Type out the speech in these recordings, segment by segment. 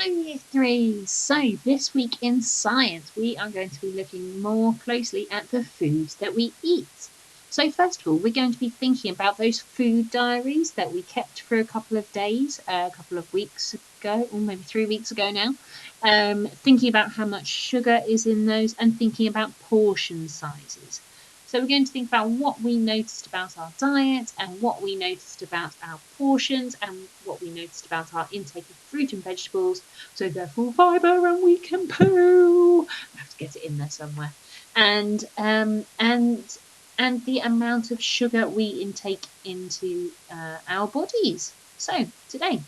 Year 3. So this week in science, we are going to be looking more closely at the foods that we eat. So first of all, we're going to be thinking about those food diaries that we kept for a couple of days, a couple of weeks ago, or maybe 3 weeks ago now. Thinking about how much sugar is in those and thinking about portion sizes. So we're going to think about what we noticed about our diet and what we noticed about our portions and what we noticed about our intake of fruit and vegetables. So they're full fibre and we can poo. I have to get it in there somewhere. And the amount of sugar we intake into our bodies. So today,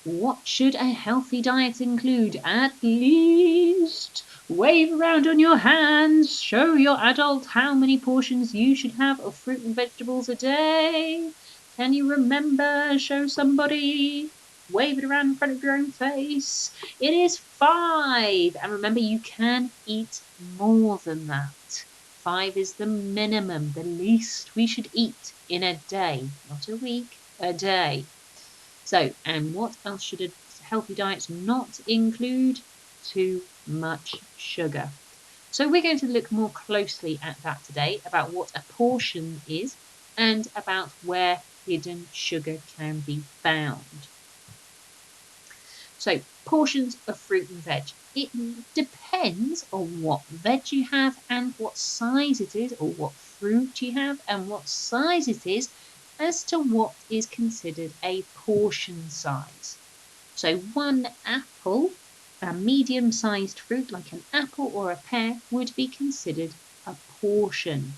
what should a healthy diet include? At least wave around on your hands, show your adult how many portions you should have of fruit and vegetables a day. Can you remember? Show somebody. Wave it around in front of your own face. It is 5. And remember, you can eat more than that. 5 is the minimum, the least we should eat in a day, not a week, a day. So, and what else should a healthy diet not include? Too much sugar. So we're going to look more closely at that today, about what a portion is and about where hidden sugar can be found. So portions of fruit and veg. It depends on what veg you have and what size it is, or what fruit you have and what size it is, as to what is considered a portion size. So one apple, a medium-sized fruit like an apple or a pear, would be considered a portion.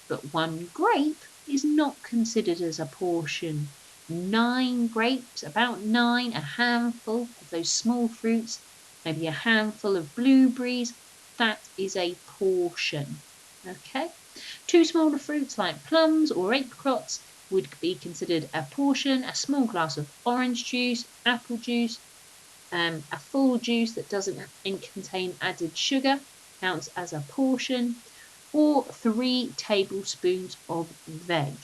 But one grape is not considered as a portion. 9 grapes, about 9, a handful of those small fruits, maybe a handful of blueberries, that is a portion. Okay? 2 smaller fruits like plums or apricots would be considered a portion. A small glass of orange juice, apple juice, a full juice that doesn't contain added sugar counts as a portion. Or 3 tablespoons of veg.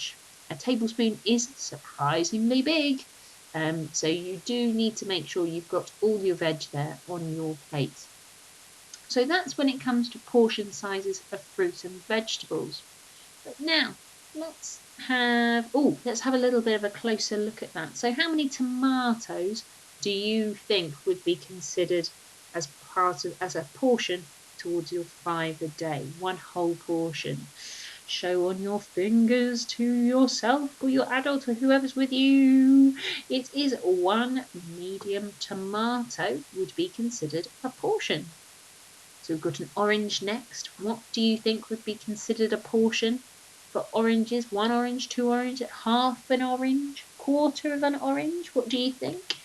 A tablespoon is surprisingly big, so you do need to make sure you've got all your veg there on your plate. So that's when it comes to portion sizes of fruit and vegetables. But now let's have a little bit of a closer look at that. So how many tomatoes do you think would be considered as a portion towards your 5 a day? One whole portion. Show on your fingers to yourself or your adult or whoever's with you. It is 1 medium tomato would be considered a portion. So we've got an orange next. What do you think would be considered a portion for oranges? 1 orange, 2 orange, half an orange, quarter of an orange? What do you think?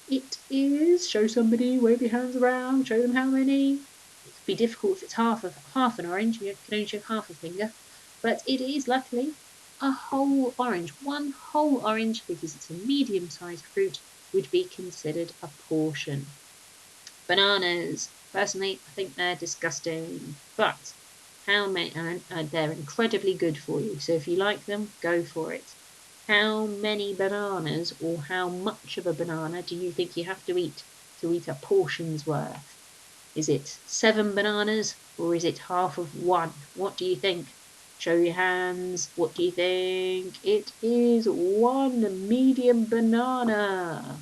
It is, show somebody, wave your hands around, show them how many. It could be difficult if it's half an orange, you can only show half a finger. But it is, luckily, a whole orange. 1 whole orange, because it's a medium-sized fruit, would be considered a portion. Bananas. Personally, I think they're disgusting, but how many? They're incredibly good for you. So if you like them, go for it. How many bananas, or how much of a banana, do you think you have to eat a portion's worth? Is it 7 bananas, or is it half of 1? What do you think? Show your hands. What do you think? It is 1 medium banana.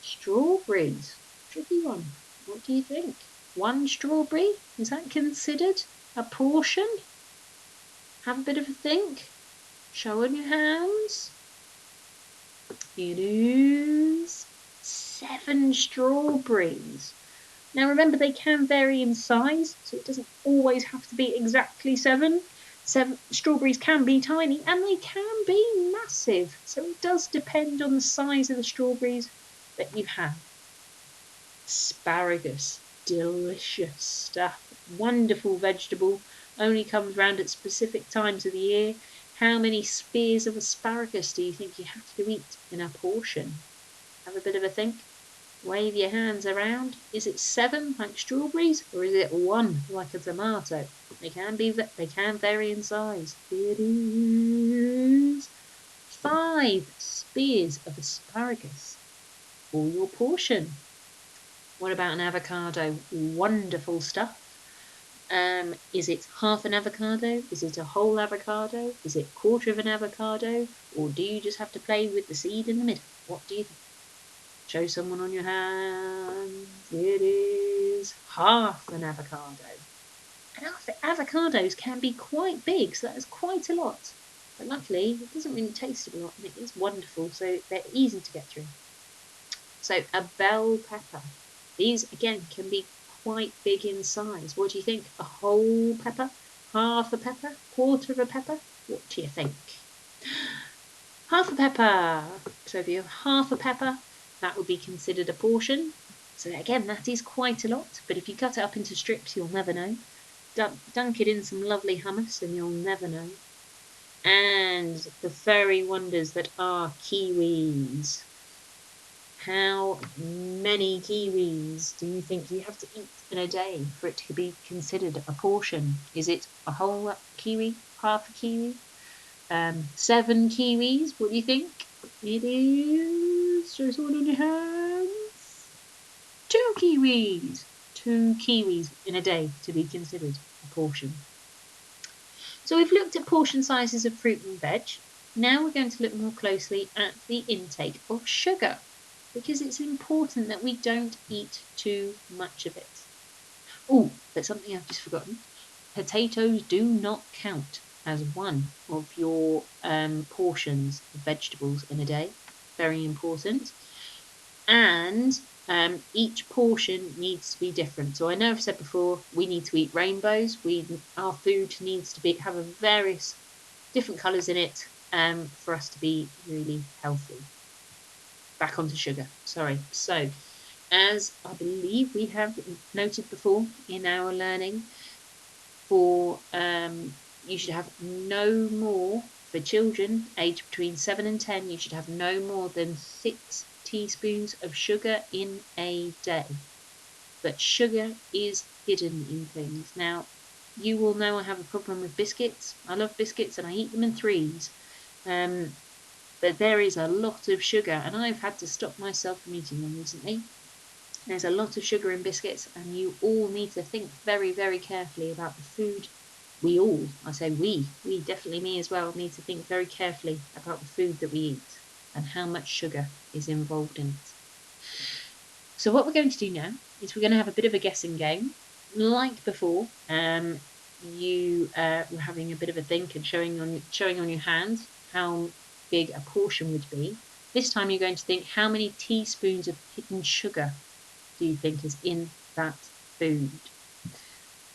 Strawberries. Tricky one. What do you think? 1 strawberry? Is that considered a portion? Have a bit of a think. Show on your hands. It is 7 strawberries. Now remember, they can vary in size, so it doesn't always have to be exactly 7. Strawberries can be tiny and they can be massive, so it does depend on the size of the strawberries that you have. Asparagus, delicious stuff, wonderful vegetable, only comes round at specific times of the year. How many spears of asparagus do you think you have to eat in a portion? Have a bit of a think. Wave your hands around. Is it 7 like strawberries, or is it 1 like a tomato? They can vary in size. It is 5 spears of asparagus. for your portion. What about an avocado? Wonderful stuff. Is it half an avocado? Is it a whole avocado? Is it a quarter of an avocado? Or do you just have to play with the seed in the middle? What do you think? Show someone on your hands. It is half an avocado. And avocados can be quite big, so that is quite a lot. But luckily, it doesn't really taste a lot, and it is wonderful, so they're easy to get through. So a bell pepper. These, again, can be quite big in size. What do you think? A whole pepper? Half a pepper? Quarter of a pepper? What do you think? Half a pepper. So if you have half a pepper, that would be considered a portion. So again, that is quite a lot, but if you cut it up into strips, you'll never know. Dunk it in some lovely hummus and you'll never know. And the furry wonders that are kiwis. How many kiwis do you think you have to eat in a day for it to be considered a portion? Is it a whole kiwi, half a kiwi, 7 kiwis? What do you think? It is, show someone on your hands, 2 kiwis. 2 kiwis in a day to be considered a portion. So we've looked at portion sizes of fruit and veg. Now we're going to look more closely at the intake of sugar, because it's important that we don't eat too much of it. Oh, but something I've just forgotten. Potatoes do not count as one of your portions of vegetables in a day. Very important. And each portion needs to be different. So I know I've said before, we need to eat rainbows. Our food needs to have a various different colours in it for us to be really healthy. Back onto sugar. Sorry. So, as I believe we have noted before in our learning, for you should have no more, for children aged between 7 and 10, you should have no more than 6 teaspoons of sugar in a day. But sugar is hidden in things. Now, you will know I have a problem with biscuits. I love biscuits and I eat them in 3s. But there is a lot of sugar, and I've had to stop myself from eating them recently. There's a lot of sugar in biscuits, and you all need to think very, very carefully about the food. I say we definitely, me as well, need to think very carefully about the food that we eat and how much sugar is involved in it. So what we're going to do now is we're going to have a bit of a guessing game. Like before, you were having a bit of a think and showing on your hand how big a portion would be. This time you're going to think, how many teaspoons of hidden sugar do you think is in that food?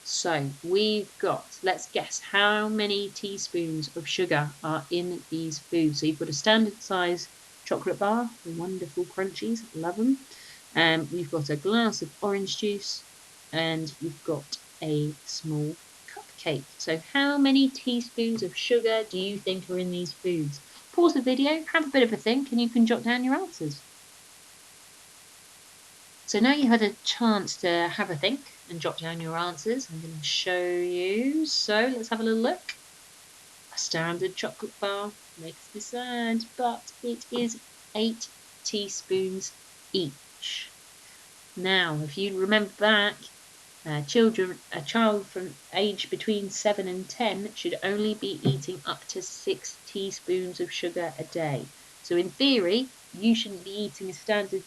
So we've got, let's guess, how many teaspoons of sugar are in these foods. So you've got a standard size chocolate bar, the wonderful crunchies, love them. We've got a glass of orange juice, and you've got a small cupcake. So how many teaspoons of sugar do you think are in these foods? Pause the video, have a bit of a think, and you can jot down your answers. So now you had a chance to have a think and jot down your answers. I'm going to show you. So let's have a little look. A standard chocolate bar makes me sad, but it is 8 teaspoons each. Now, if you remember back, a child from age between 7 and 10 should only be eating up to 6 teaspoons of sugar a day. So in theory, you shouldn't be eating a standard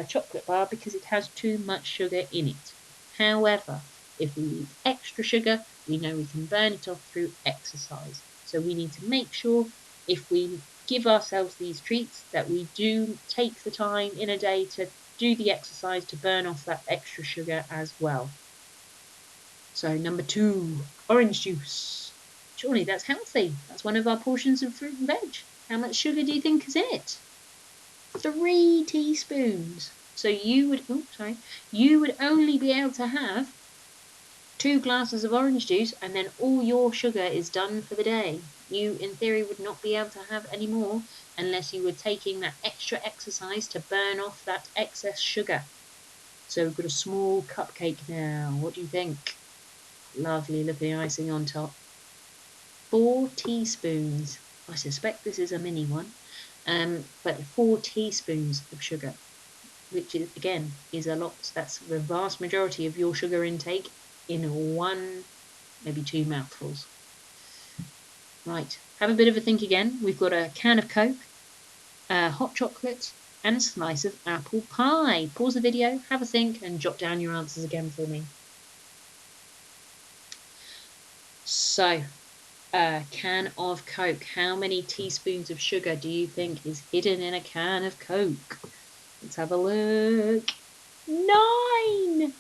chocolate bar because it has too much sugar in it. However, if we eat extra sugar, we know we can burn it off through exercise. So we need to make sure, if we give ourselves these treats, that we do take the time in a day to do the exercise to burn off that extra sugar as well. So number 2, orange juice. Surely that's healthy. That's one of our portions of fruit and veg. How much sugar do you think is in it? 3 teaspoons. So you would only be able to have 2 glasses of orange juice, and then all your sugar is done for the day. You, in theory, would not be able to have any more unless you were taking that extra exercise to burn off that excess sugar. So we've got a small cupcake now. What do you think? Lovely looking icing on top. 4 teaspoons. I suspect this is a mini one, but 4 teaspoons of sugar. which is, again, is a lot. That's the vast majority of your sugar intake in one, maybe two mouthfuls. Right, have a bit of a think again. We've got a can of Coke, hot chocolate, and a slice of apple pie. Pause the video, have a think, and jot down your answers again for me. So, a can of Coke. How many teaspoons of sugar do you think is hidden in a can of Coke? Let's have a look. 9!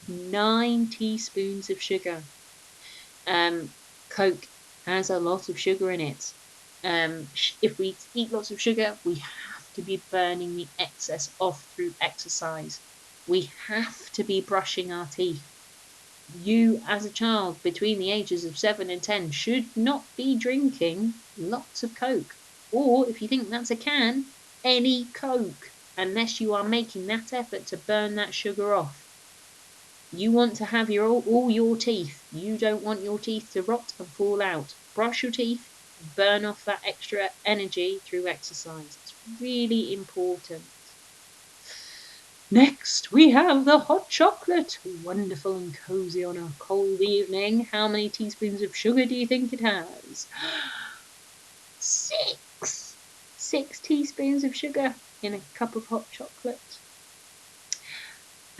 9 teaspoons of sugar. Coke has a lot of sugar in it. If we eat lots of sugar, we have to be burning the excess off through exercise. We have to be brushing our teeth. You, as a child between the ages of 7 and 10, should not be drinking lots of Coke. Or, if you think that's a can, any Coke, unless you are making that effort to burn that sugar off. You want to have all your teeth. You don't want your teeth to rot and fall out. Brush your teeth, burn off that extra energy through exercise. It's really important. Next, we have the hot chocolate. Wonderful and cozy on a cold evening. How many teaspoons of sugar do you think it has? 6! 6 teaspoons of sugar in a cup of hot chocolate.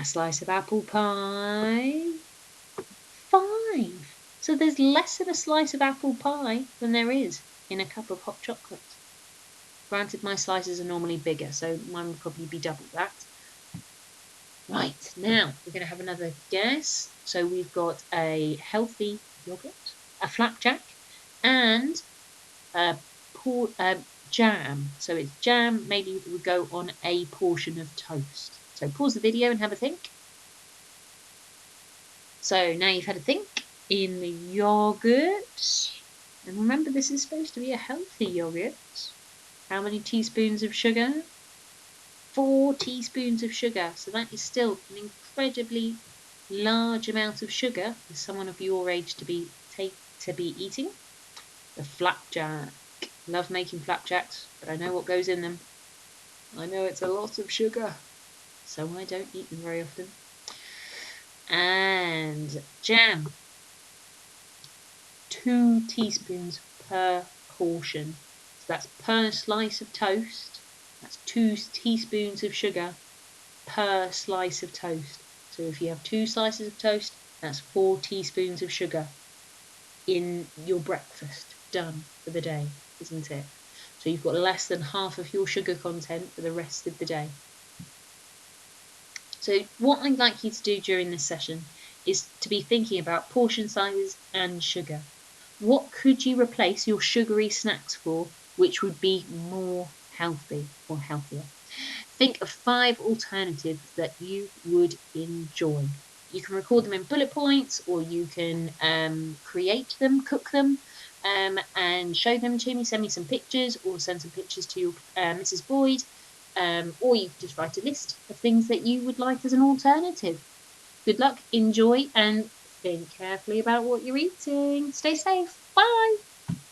A slice of apple pie. 5. So there's less in a slice of apple pie than there is in a cup of hot chocolate. Granted, my slices are normally bigger, so mine would probably be double that. Right, now we're going to have another guess. So we've got a healthy yogurt, a flapjack, and a jam. So it's jam, maybe it would go on a portion of toast. So pause the video and have a think. So now you've had a think in the yogurt. And remember, this is supposed to be a healthy yogurt. How many teaspoons of sugar? 4 teaspoons of sugar. So that is still an incredibly large amount of sugar for someone of your age to be eating. The flapjack. Love making flapjacks, but I know what goes in them. I know it's a lot of sugar, so I don't eat them very often. And jam. 2 teaspoons per portion. So that's per slice of toast. That's 2 teaspoons of sugar per slice of toast. So if you have 2 slices of toast, that's 4 teaspoons of sugar in your breakfast. Done for the day, isn't it? So you've got less than half of your sugar content for the rest of the day. So what I'd like you to do during this session is to be thinking about portion sizes and sugar. What could you replace your sugary snacks for, which would be more healthy or healthier? Think of 5 alternatives that you would enjoy. You can record them in bullet points, or you can create them, cook them, and show them to me. Send me some pictures, or send some pictures to your Mrs. Boyd, or you can just write a list of things that you would like as an alternative. Good luck, enjoy, and think carefully about what you're eating. Stay safe. Bye.